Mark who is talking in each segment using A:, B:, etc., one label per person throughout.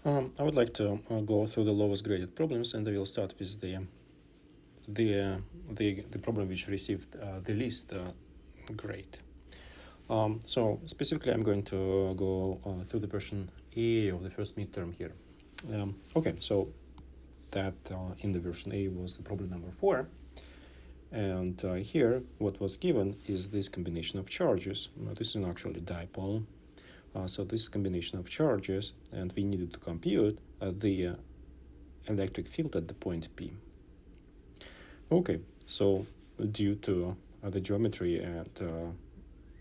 A: I would like to go through the lowest graded problems, and I will start with the problem which received the least grade. So specifically, I'm going to go through the version A of the first midterm here. Okay, so that in the version A was the problem number 4. And here, what was given is this combination of charges. This is actually dipole. So this combination of charges, and we needed to compute the electric field at the point P. Okay, so due to the geometry and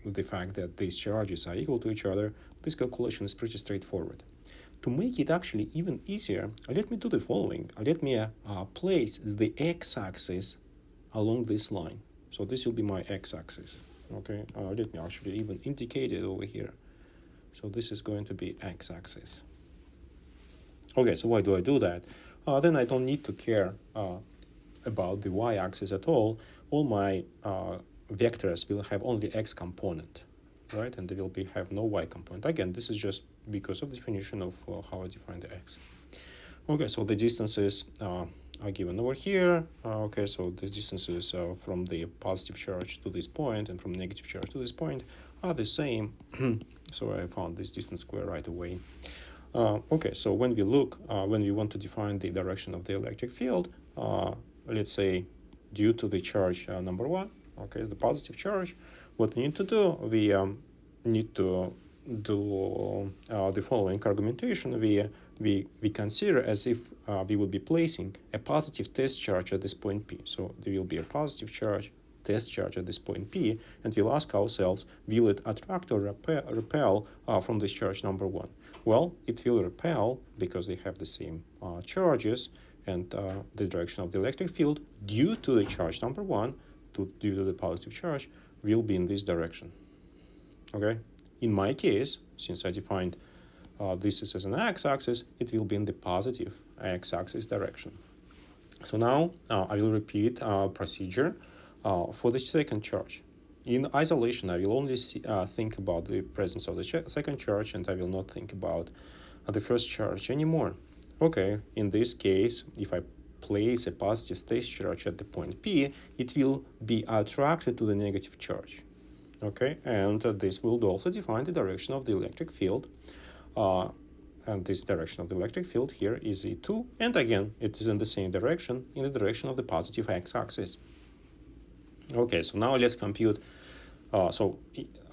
A: the fact that these charges are equal to each other, this calculation is pretty straightforward. To make it actually even easier, let me do the following. Let me place the x-axis along this line. So this will be my x-axis. Okay, let me actually even indicate it over here. So this is going to be x-axis. Okay, so why do I do that? Then I don't need to care about the y-axis at all. All my vectors will have only x component, right? And they will have no y component. Again, this is just because of the definition of how I define the x. Okay, so the distances are given over here. Okay, so the distances from the positive charge to this point and from negative charge to this point are the same. So I found this distance square right away. Okay, so when we look, when we want to define the direction of the electric field, let's say due to the charge number 1, okay, the positive charge, what we need to do, we need to do the following argumentation. We consider as if we would be placing a positive test charge at this point P. So there will be a positive charge, test charge at this point P, and we'll ask ourselves, will it attract or repel from this charge number 1? Well, it will repel because they have the same charges, and the direction of the electric field due to the charge number 1, due to the positive charge, will be in this direction. Okay? In my case, since I defined this is as an x-axis, it will be in the positive x-axis direction. So now I will repeat our procedure for the second charge. In isolation, I will only think about the presence of the second charge, and I will not think about the first charge anymore. Okay, in this case, if I place a positive state charge at the point P, it will be attracted to the negative charge. Okay, and this will also define the direction of the electric field. And this direction of the electric field here is E2, and again, it is in the same direction, in the direction of the positive x-axis. Okay, so now let's compute. So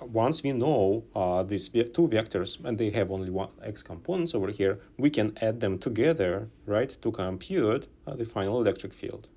A: once we know these two vectors, and they have only one x components over here, we can add them together, right, to compute the final electric field.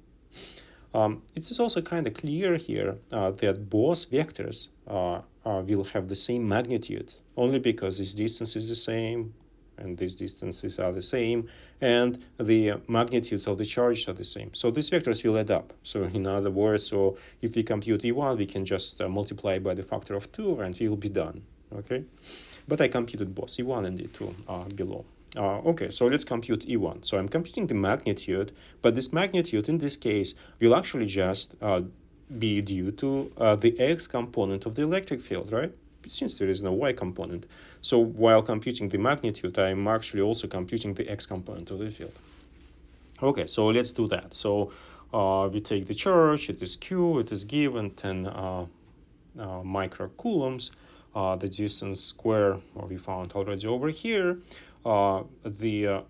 A: It is also kind of clear here that both vectors will have the same magnitude, only because this distance is the same, and these distances are the same, and the magnitudes of the charges are the same. So these vectors will add up. So in other words, so if we compute E1, we can just multiply by the factor of 2, and we'll be done. Okay, but I computed both E1 and E2 below. Okay, so let's compute E1. So I'm computing the magnitude, but this magnitude in this case will actually just be due to the x component of the electric field, right? Since there is no y component. So while computing the magnitude, I'm actually also computing the x component of the field. Okay, so let's do that. So we take the charge, it is q, it is given 10 microcoulombs. The distance square we found already over here. The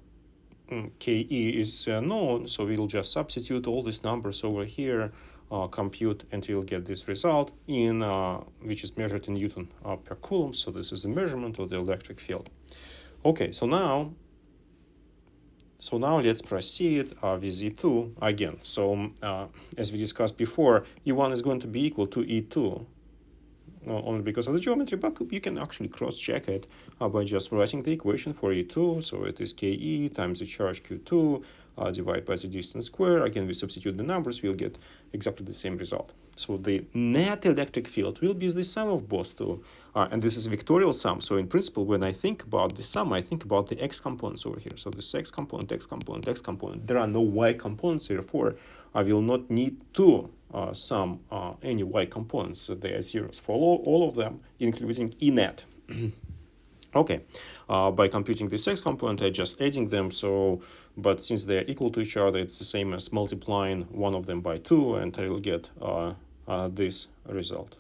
A: Ke is known, so we'll just substitute all these numbers over here, compute, and we'll get this result in which is measured in Newton per coulomb. So this is the measurement of the electric field. Okay, so now let's proceed with E2 again. So as we discussed before, E1 is going to be equal to E2. Only because of the geometry, but you can actually cross-check it by just writing the equation for E2. So it is Ke times the charge Q2 divided by the distance square. Again, we substitute the numbers, we'll get exactly the same result. So the net electric field will be the sum of both two. And this is a vectorial sum. So in principle, when I think about the sum, I think about the x components over here. So this x component, x component, x component. There are no y components, therefore I will not need to sum any y components. So they are zeros for all of them, including E net. Okay, by computing this x component, I just adding them, so, but since they're equal to each other, it's the same as multiplying one of them by 2, and I will get this result.